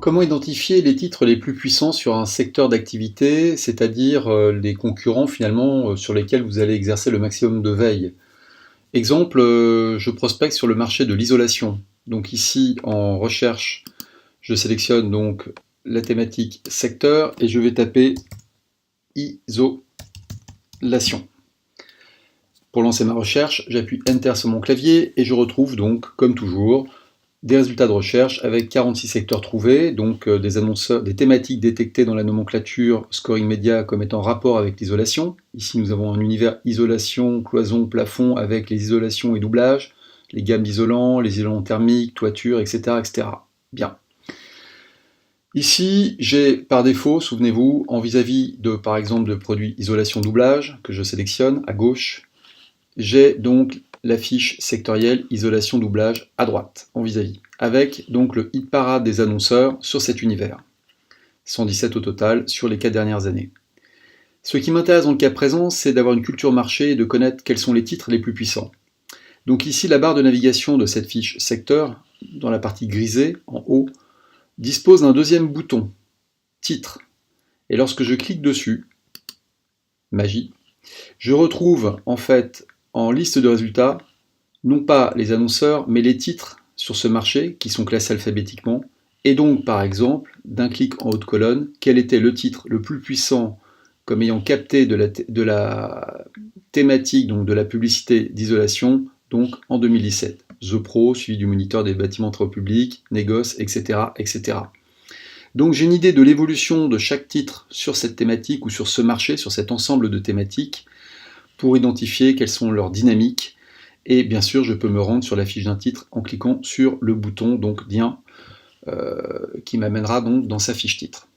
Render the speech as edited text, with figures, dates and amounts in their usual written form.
Comment identifier les titres les plus puissants sur un secteur d'activité, c'est-à-dire les concurrents finalement sur lesquels vous allez exercer le maximum de veille? Exemple, je prospecte sur le marché de l'isolation. Donc ici, en recherche, je sélectionne donc la thématique secteur et je vais taper isolation. Pour lancer ma recherche, j'appuie Enter sur mon clavier et je retrouve donc, comme toujours, des résultats de recherche avec 46 secteurs trouvés, donc des annonceurs, des thématiques détectées dans la nomenclature scoring média comme étant rapport avec l'isolation. Ici, nous avons un univers isolation, cloison, plafond avec les isolations et doublages, les gammes d'isolants, les isolants thermiques, toiture, etc., etc. Bien. Ici, j'ai par défaut, souvenez-vous, en vis-à-vis de, par exemple, de produits isolation doublage, que je sélectionne à gauche, j'ai donc la fiche sectorielle isolation doublage à droite, en vis-à-vis, avec donc le hit parade des annonceurs sur cet univers. 117 au total sur les 4 dernières années. Ce qui m'intéresse dans le cas présent, c'est d'avoir une culture marché et de connaître quels sont les titres les plus puissants. Donc ici, la barre de navigation de cette fiche secteur, dans la partie grisée, en haut, dispose d'un deuxième bouton, titre. Et lorsque je clique dessus, magie, je retrouve en fait en liste de résultats, non pas les annonceurs, mais les titres sur ce marché qui sont classés alphabétiquement. Et donc, par exemple, d'un clic en haut de colonne, quel était le titre le plus puissant comme ayant capté de la thématique, donc de la publicité d'isolation, donc en 2017. The Pro, suivi du moniteur des bâtiments de travaux publics, négoce, etc., etc. Donc j'ai une idée de l'évolution de chaque titre sur cette thématique ou sur ce marché, sur cet ensemble de thématiques, pour identifier quelles sont leurs dynamiques. Et bien sûr, je peux me rendre sur la fiche d'un titre en cliquant sur le bouton donc lien qui m'amènera donc dans sa fiche titre.